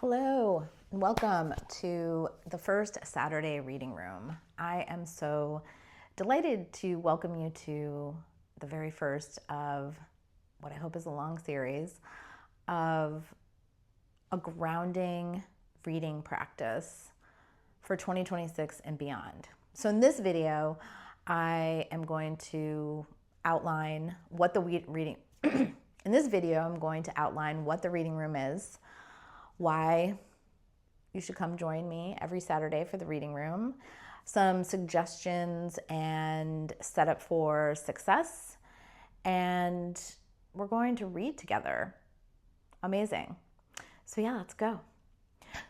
Hello, and welcome to the first Saturday reading room. I am so delighted to welcome you to the very first of what I hope is a long series of a grounding reading practice for 2026 and beyond. So in this video, I am going to outline what the reading in this video, I'm going to outline what the reading room is, why you should come join me every Saturday for the reading room, some suggestions and setup for success, and we're going to read together. Amazing. So yeah, let's go.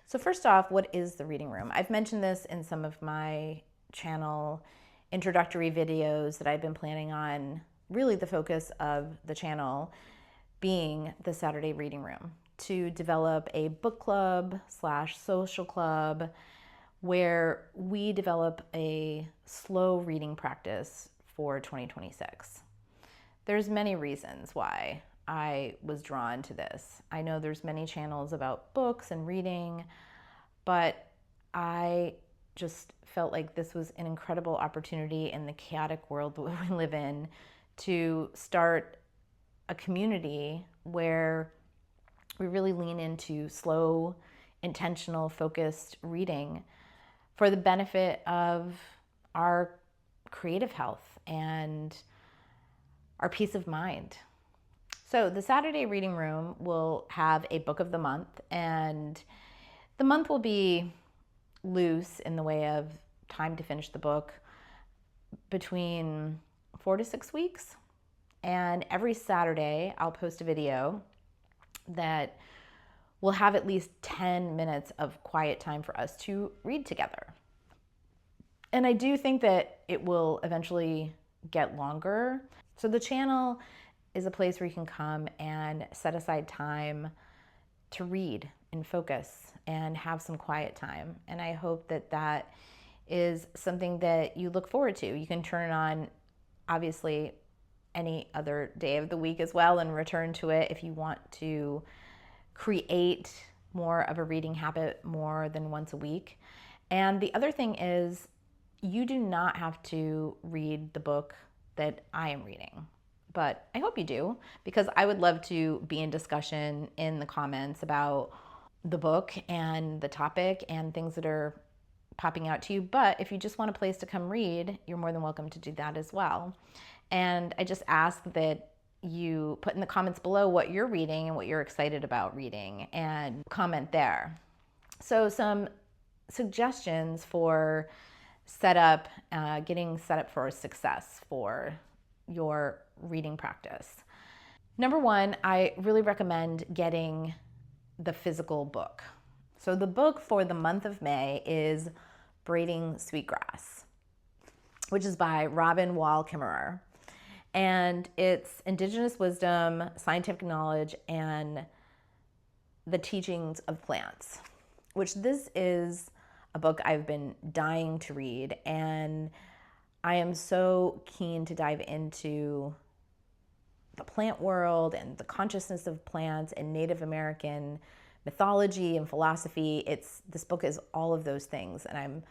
So first off, what is the reading room? I've mentioned this in some of my channel introductory videos that I've been planning on, really the focus of the channel being the Saturday reading room, to develop a book club / social club where we develop a slow reading practice for 2026. There's many reasons why I was drawn to this. I know there's many channels about books and reading, but I just felt like this was an incredible opportunity in the chaotic world that we live in to start a community where we really lean into slow, intentional, focused reading for the benefit of our creative health and our peace of mind. So the Saturday reading room will have a book of the month, and the month will be loose in the way of time to finish the book, between 4 to 6 weeks. And every Saturday, I'll post a video that will have at least 10 minutes of quiet time for us to read together. And I do think that it will eventually get longer. So the channel is a place where you can come and set aside time to read and focus and have some quiet time. And I hope that that is something that you look forward to. You can turn it on, obviously, any other day of the week as well and return to it if you want to create more of a reading habit more than once a week. And the other thing is, you do not have to read the book that I am reading, but I hope you do, because I would love to be in discussion in the comments about the book and the topic and things that are popping out to you. But if you just want a place to come read, you're more than welcome to do that as well. And I just ask that you put in the comments below what you're reading and what you're excited about reading, and comment there. So some suggestions for getting set up for success for your reading practice. Number one, I really recommend getting the physical book. So the book for the month of May is Braiding Sweetgrass, which is by Robin Wall Kimmerer. And it's indigenous wisdom, scientific knowledge, and the teachings of plants, which this is a book I've been dying to read. And I am so keen to dive into the plant world and the consciousness of plants and Native American mythology and philosophy. This book is all of those things, and I'm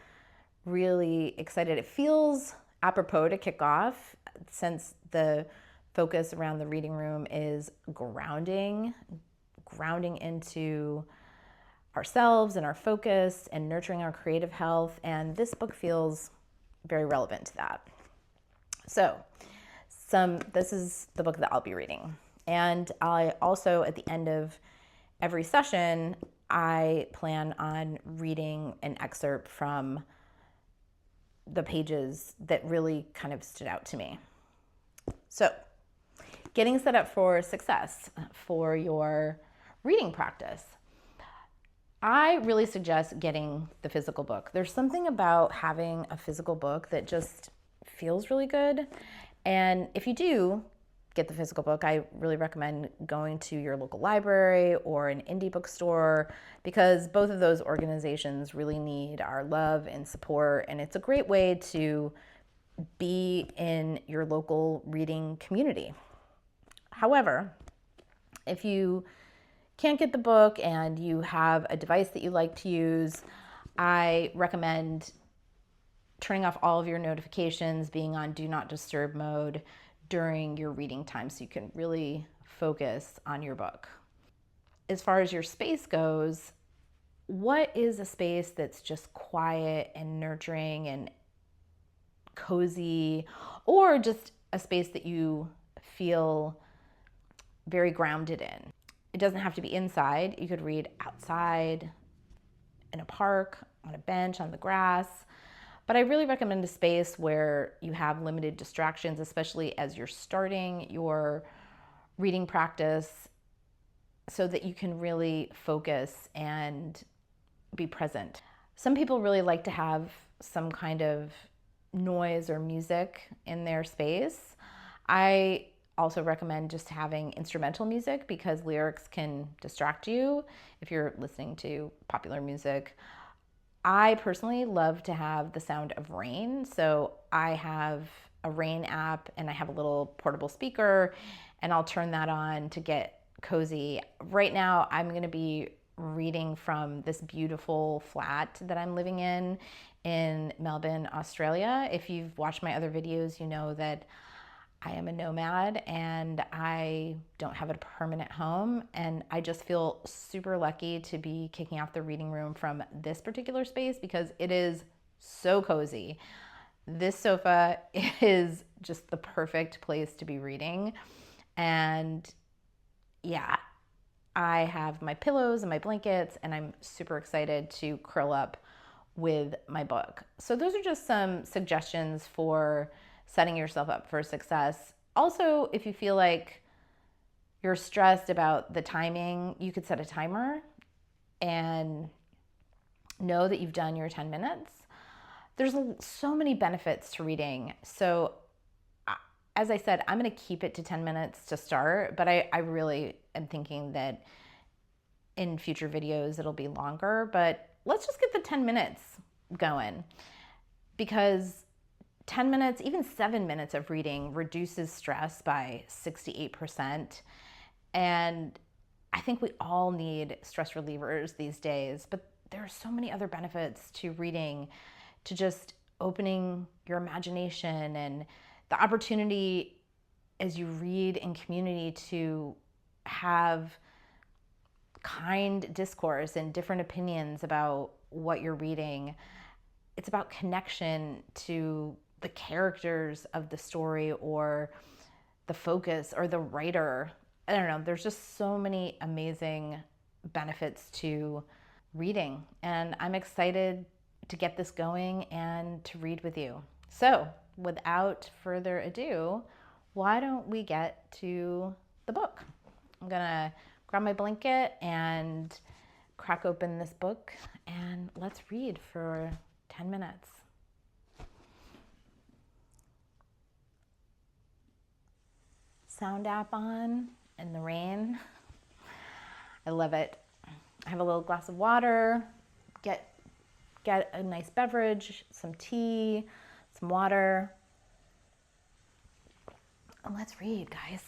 really excited. It feels apropos to kick off, since the focus around the reading room is grounding into ourselves and our focus and nurturing our creative health. And this book feels very relevant to that. So this is the book that I'll be reading. And I also, at the end of every session, I plan on reading an excerpt from the pages that really kind of stood out to me. So, getting set up for success for your reading practice. I really suggest getting the physical book. There's something about having a physical book that just feels really good. And if you do get the physical book, I really recommend going to your local library or an indie bookstore, because both of those organizations really need our love and support. And it's a great way to be in your local reading community. However, if you can't get the book and you have a device that you like to use, I recommend turning off all of your notifications, being on do not disturb mode during your reading time so you can really focus on your book. As far as your space goes, what is a space that's just quiet and nurturing and cozy, or just a space that you feel very grounded in? It doesn't have to be inside. You could read outside, in a park, on a bench, on the grass. But I really recommend a space where you have limited distractions, especially as you're starting your reading practice, so that you can really focus and be present. Some people really like to have some kind of noise or music in their space. I also recommend just having instrumental music because lyrics can distract you if you're listening to popular music. I personally love to have the sound of rain. So I have a rain app and I have a little portable speaker and I'll turn that on to get cozy. Right now, I'm going to be reading from this beautiful flat that I'm living in Melbourne, Australia. If you've watched my other videos, you know that I am a nomad and I don't have a permanent home, and I just feel super lucky to be kicking off the reading room from this particular space because it is so cozy. This sofa is just the perfect place to be reading. And yeah, I have my pillows and my blankets and I'm super excited to curl up with my book. So those are just some suggestions for setting yourself up for success. Also, if you feel like you're stressed about the timing, you could set a timer and know that you've done your 10 minutes. There's so many benefits to reading. So as I said, I'm going to keep it to 10 minutes to start, but I really am thinking that in future videos it'll be longer, but let's just get the 10 minutes going, because 10 minutes, even 7 minutes of reading reduces stress by 68%. And I think we all need stress relievers these days, but there are so many other benefits to reading, to just opening your imagination and the opportunity as you read in community to have kind discourse and different opinions about what you're reading. It's about connection to the characters of the story or the focus or the writer. I don't know, there's just so many amazing benefits to reading, and I'm excited to get this going and to read with you. So without further ado, why don't we get to the book? I'm gonna grab my blanket and crack open this book and let's read for 10 minutes. Sound app on in the rain. I love it. I have a little glass of water, get a nice beverage, some tea, some water. And let's read, guys.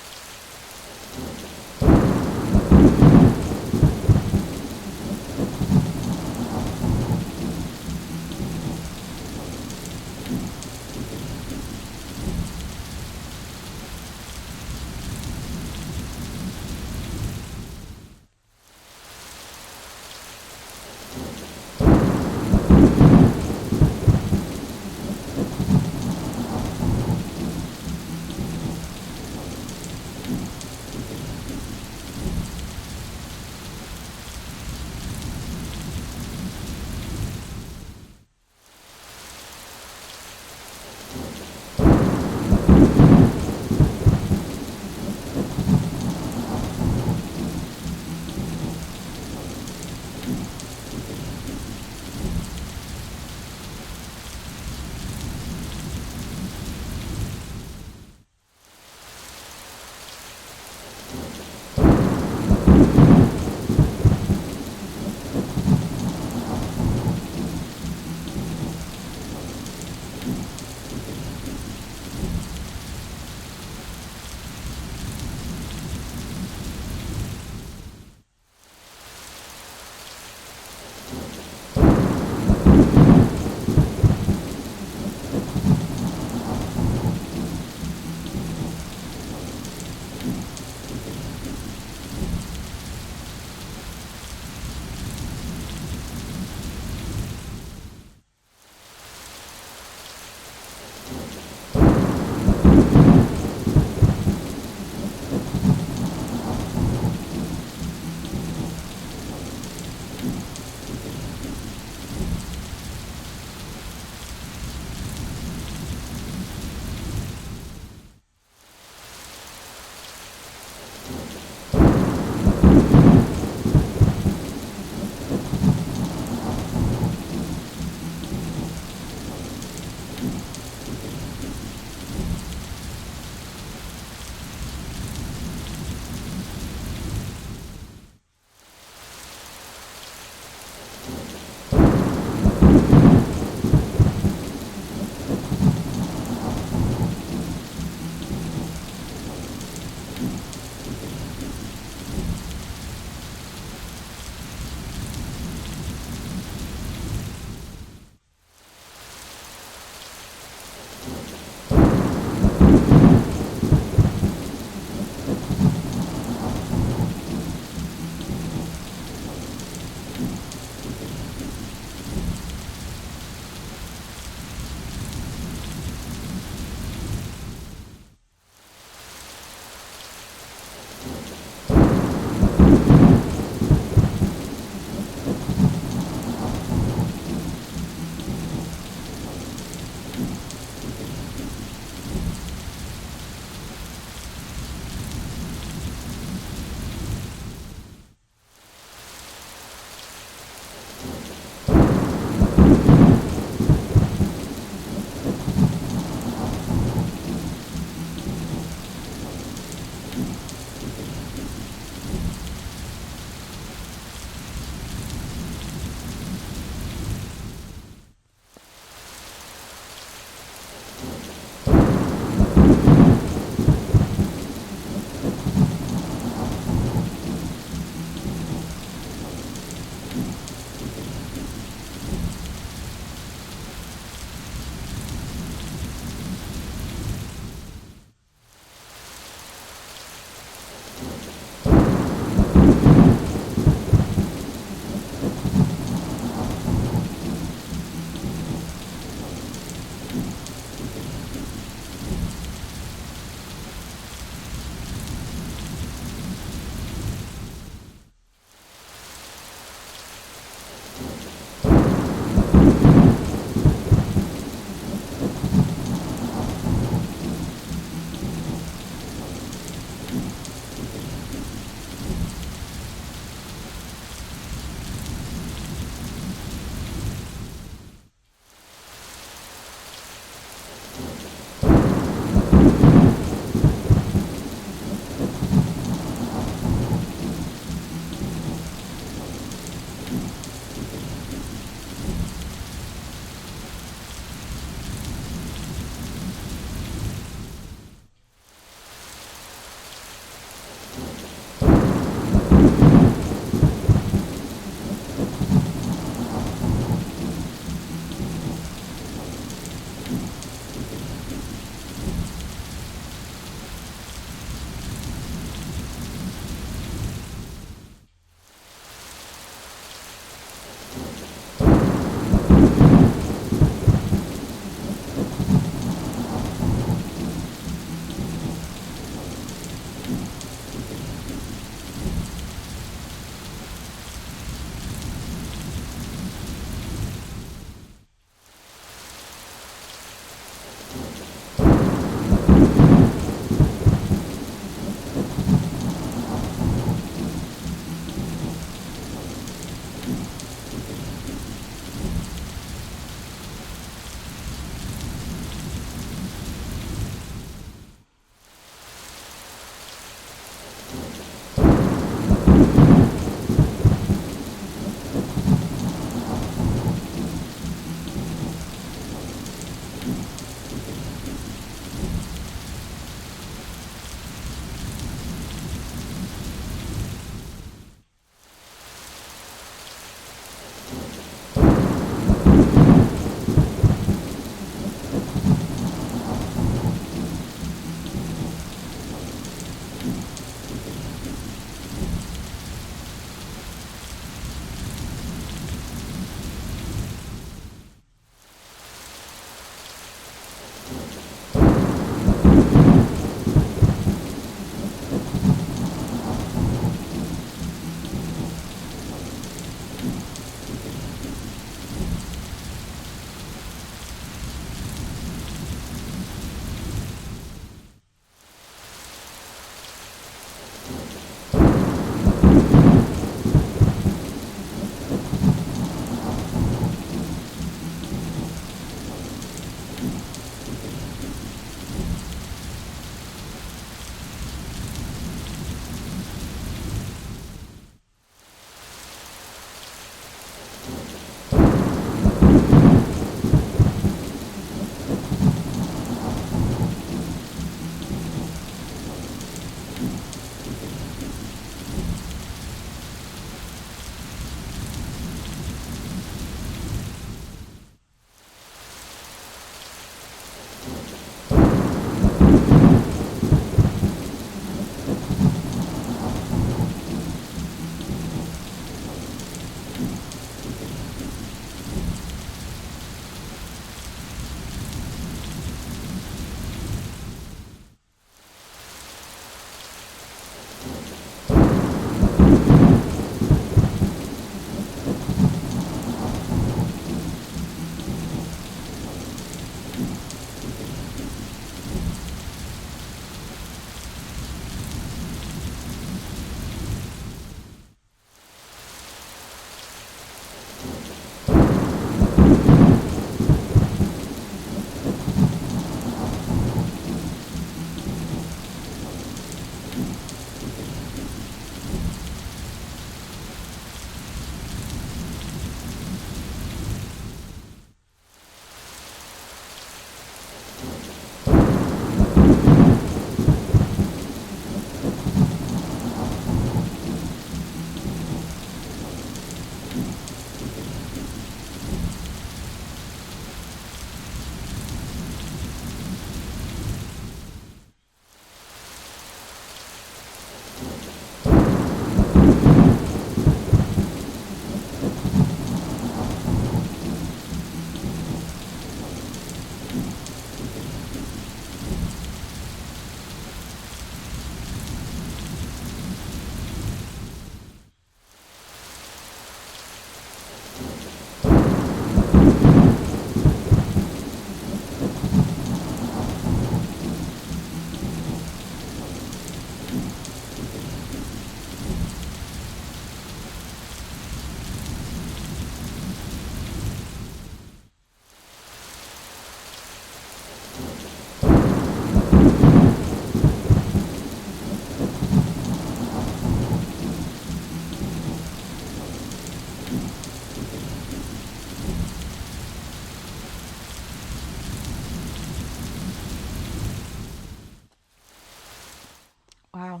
Wow,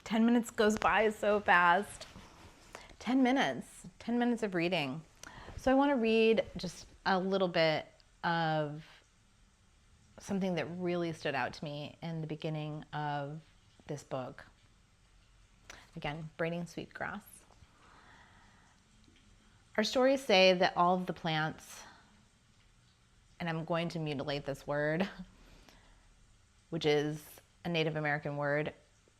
10 minutes goes by so fast. 10 minutes of reading. So I want to read just a little bit of something that really stood out to me in the beginning of this book. Again, Braiding Sweetgrass. Our stories say that all of the plants, and I'm going to mutilate this word, which is a Native American word,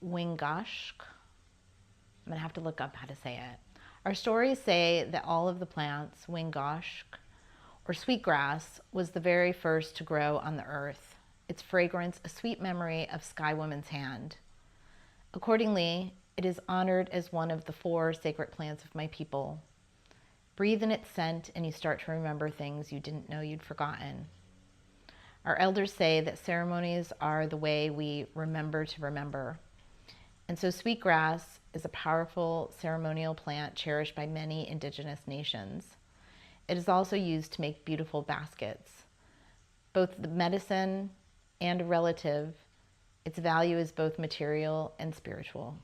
Wingashk. I'm going to have to look up how to say it. Our stories say that all of the plants, Wingashk, or sweetgrass, was the very first to grow on the earth, its fragrance a sweet memory of Sky Woman's hand. Accordingly, it is honored as one of the 4 sacred plants of my people. Breathe in its scent and you start to remember things you didn't know you'd forgotten. Our elders say that ceremonies are the way we remember to remember. And so sweetgrass is a powerful ceremonial plant cherished by many indigenous nations. It is also used to make beautiful baskets. Both the medicine and relative, its value is both material and spiritual.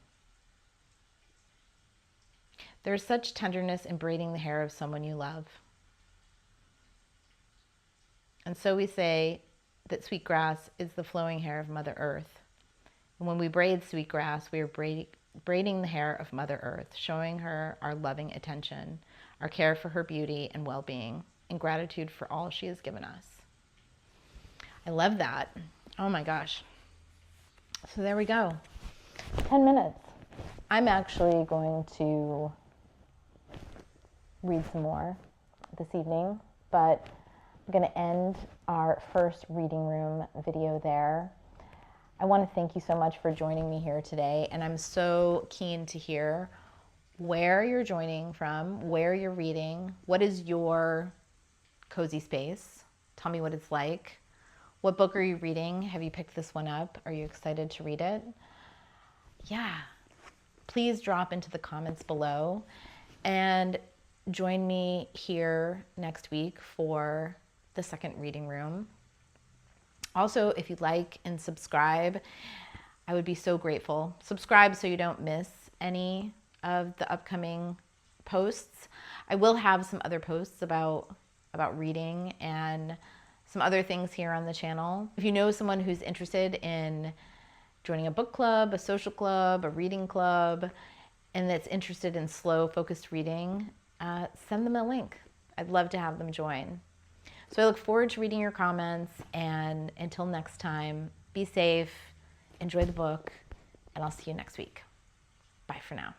There is such tenderness in braiding the hair of someone you love. And so we say that sweetgrass is the flowing hair of Mother Earth. And when we braid sweetgrass, we are braiding the hair of Mother Earth, showing her our loving attention, our care for her beauty and well-being, and gratitude for all she has given us. I love that. Oh my gosh. So there we go. 10 minutes. I'm actually going to read some more this evening, but I'm going to end our first reading room video there. I want to thank you so much for joining me here today, and I'm so keen to hear where you're joining from, where you're reading, what is your cozy space? Tell me what it's like. What book are you reading? Have you picked this one up? Are you excited to read it? Yeah, please drop into the comments below and join me here next week for the second reading room. Also, if you'd like and subscribe, I would be so grateful. Subscribe so you don't miss any of the upcoming posts. I will have some other posts about reading and some other things here on the channel. If you know someone who's interested in joining a book club, a social club, a reading club, and that's interested in slow, focused reading, send them a link. I'd love to have them join. So I look forward to reading your comments, and until next time, be safe, enjoy the book, and I'll see you next week. Bye for now.